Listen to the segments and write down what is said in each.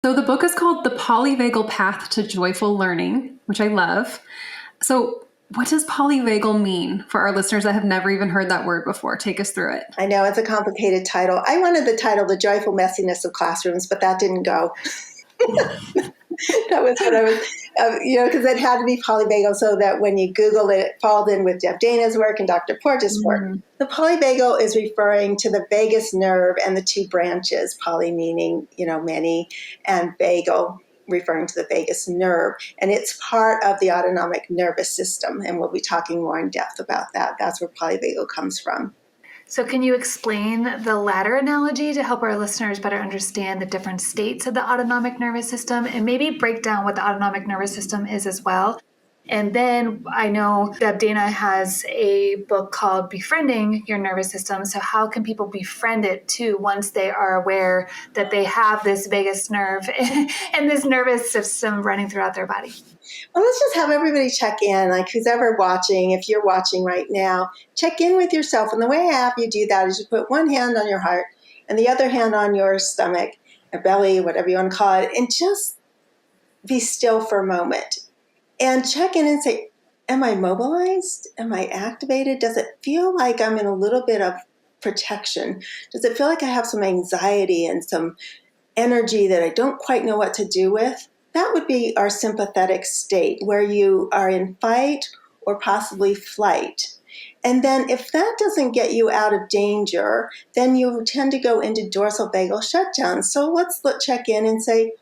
So the book is called The Polyvagal Path to Joyful Learning, which I love. So what does polyvagal mean for our listeners that have never even heard that word before? Take us through it. I know it's a complicated title. I wanted the title, The Joyful Messiness of Classrooms, but that didn't go. That was what I was, because it had to be polyvagal so that when you Google it, it falls in with Jeff Dana's work and Dr. Porges' work. The polyvagal is referring to the vagus nerve and the two branches, poly meaning, many, and vagal referring to the vagus nerve. And it's part of the autonomic nervous system. And we'll be talking more in depth about that. That's where polyvagal comes from. So can you explain the ladder analogy to help our listeners better understand the different states of the autonomic nervous system and maybe break down what the autonomic nervous system is as well? And then I know that Dana has a book called Befriending Your Nervous System. So how can people befriend it too once they are aware that they have this vagus nerve and this nervous system running throughout their body? Well, let's just have everybody check in, like who's ever watching. If you're watching right now, check in with yourself. And the way I have you do that is you put one hand on your heart and the other hand on your stomach, or belly, whatever you want to call it, and just be still for a moment. And check in and say, am I mobilized? Am I activated? Does it feel like I'm in a little bit of protection? Does it feel like I have some anxiety and some energy that I don't quite know what to do with? That would be our sympathetic state, where you are in fight or possibly flight. And then if that doesn't get you out of danger, then you tend to go into dorsal vagal shutdown. So let's check in and say,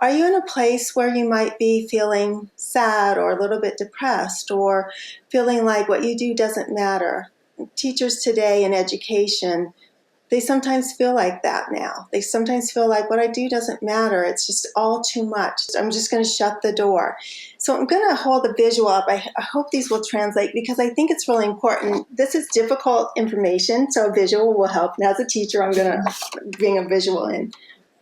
are you in a place where you might be feeling sad or a little bit depressed or feeling like what you do doesn't matter? Teachers today in education, they sometimes feel like that now. They sometimes feel like what I do doesn't matter. It's just all too much. I'm just going to shut the door. So I'm going to hold the visual up. I hope these will translate because I think it's really important. This is difficult information, so a visual will help. And as a teacher, I'm going to bring a visual in.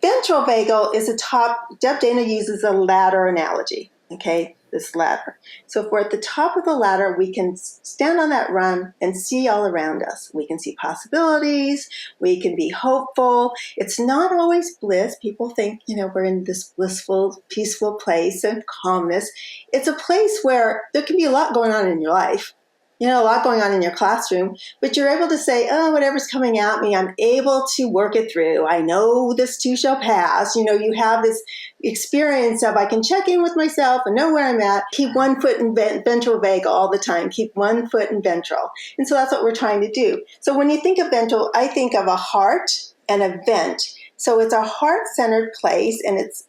Ventral vagal is a top, Deb Dana uses a ladder analogy, okay, this ladder. So if we're at the top of the ladder, we can stand on that rung and see all around us. We can see possibilities, we can be hopeful. It's not always bliss. People think, we're in this blissful, peaceful place and calmness. It's a place where there can be a lot going on in your life. A lot going on in your classroom, but you're able to say, whatever's coming at me, I'm able to work it through. I know this too shall pass. You have this experience of I can check in with myself and know where I'm at. Keep one foot in ventral vagal all the time. Keep one foot in ventral. And so that's what we're trying to do. So when you think of ventral, I think of a heart and a vent. So it's a heart-centered place, and it's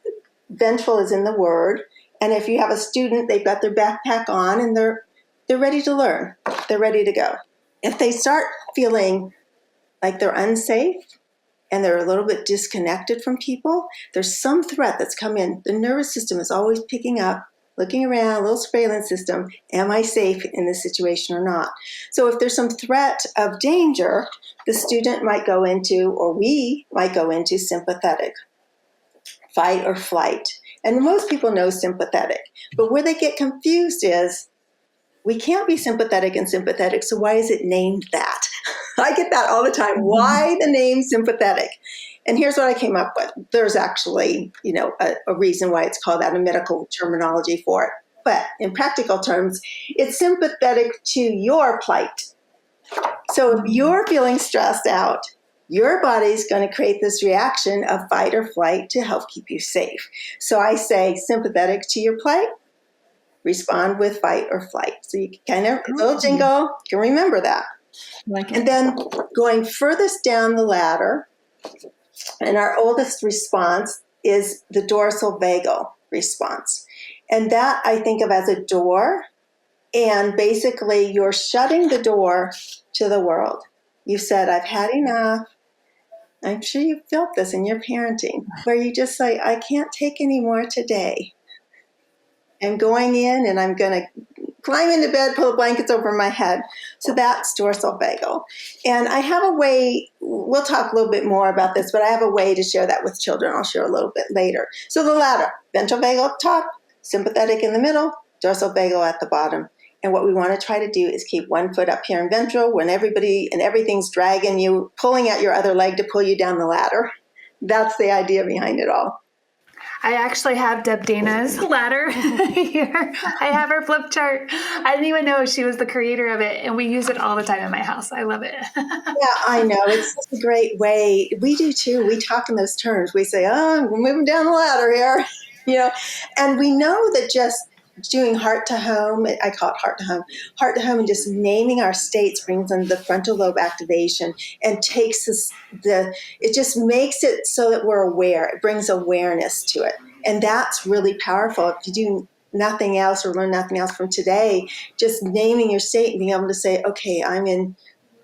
ventral is in the word. And if you have a student, they've got their backpack on and they're ready to learn. They're ready to go. If they start feeling like they're unsafe and they're a little bit disconnected from people, there's some threat that's come in. The nervous system is always picking up, looking around, a little surveillance system. Am I safe in this situation or not? So if there's some threat of danger, the student might go into, or we might go into sympathetic, fight or flight. And most people know sympathetic. But where they get confused is, we can't be sympathetic and sympathetic, so why is it named that? I get that all the time. Why the name sympathetic? And here's what I came up with. There's actually, a reason why it's called that, a medical terminology for it. But in practical terms, it's sympathetic to your plight. So if you're feeling stressed out, your body's going to create this reaction of fight or flight to help keep you safe. So I say sympathetic to your plight, respond with fight or flight. So you can kind of, little jingle, you can remember that. And then going furthest down the ladder, and our oldest response is the dorsal vagal response. And that I think of as a door. And basically you're shutting the door to the world. You said, I've had enough. I'm sure you felt this in your parenting, where you just say, I can't take any more today. I'm going in and I'm going to climb into bed, pull the blankets over my head. So that's dorsal vagal. And I have a way, we'll talk a little bit more about this, but I have a way to share that with children. I'll share a little bit later. So the ladder, ventral vagal up top, sympathetic in the middle, dorsal vagal at the bottom. And what we want to try to do is keep one foot up here in ventral when everybody and everything's dragging you, pulling at your other leg to pull you down the ladder. That's the idea behind it all. I actually have Deb Dana's ladder here. I have her flip chart. I didn't even know she was the creator of it, and we use it all the time in my house. I love it. Yeah, I know. It's such a great way. We do too. We talk in those terms. We say, oh, we're moving down the ladder here, and we know that just doing heart to home, I call it heart to home, and just naming our states brings in the frontal lobe activation and takes us it just makes it so that we're aware. It brings awareness to it. And that's really powerful. If you do nothing else or learn nothing else from today, just naming your state and being able to say, okay, I'm in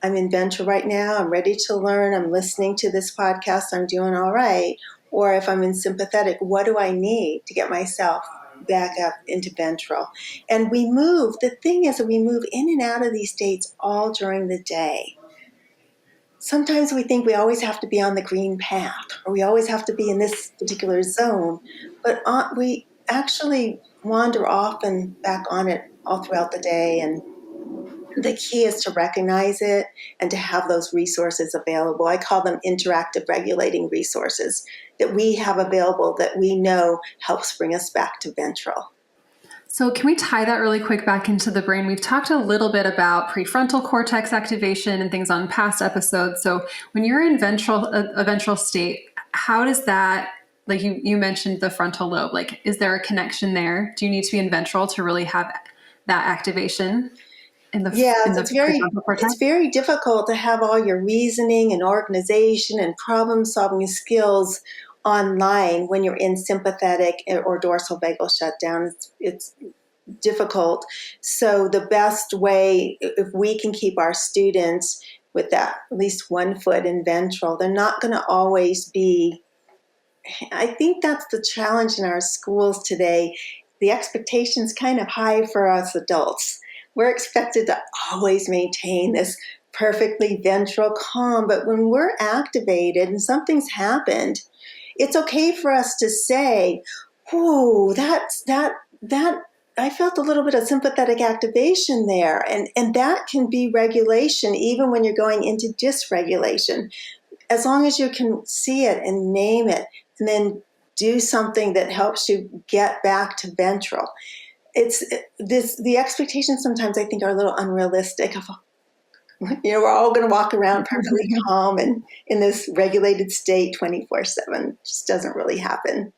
ventral right now. I'm ready to learn. I'm listening to this podcast. I'm doing all right. Or if I'm in sympathetic, what do I need to get myself back up into ventral? And the thing is that we move in and out of these states all during the day. Sometimes we think we always have to be on the green path or we always have to be in this particular zone, but we actually wander off and back on it all throughout the day. And the key is to recognize it and to have those resources available. I call them interactive regulating resources that we have available that we know helps bring us back to ventral. So can we tie that really quick back into the brain? We've talked a little bit about prefrontal cortex activation and things on past episodes. So when you're in a ventral state, how does that, like you mentioned the frontal lobe, like is there a connection there? Do you need to be in ventral to really have that activation? It's very difficult to have all your reasoning and organization and problem solving skills online when you're in sympathetic or dorsal vagal shutdown. It's difficult. So the best way, if we can keep our students with that at least 1 foot in ventral, they're not going to always be. I think that's the challenge in our schools today. The expectation's kind of high for us adults. We're expected to always maintain this perfectly ventral calm, but when we're activated and something's happened, it's okay for us to say, "Whoa, that I felt a little bit of sympathetic activation there," and that can be regulation even when you're going into dysregulation. As long as you can see it and name it, and then do something that helps you get back to ventral. The expectations sometimes I think are a little unrealistic. We're all going to walk around perfectly calm and in this regulated state 24/7. It just doesn't really happen.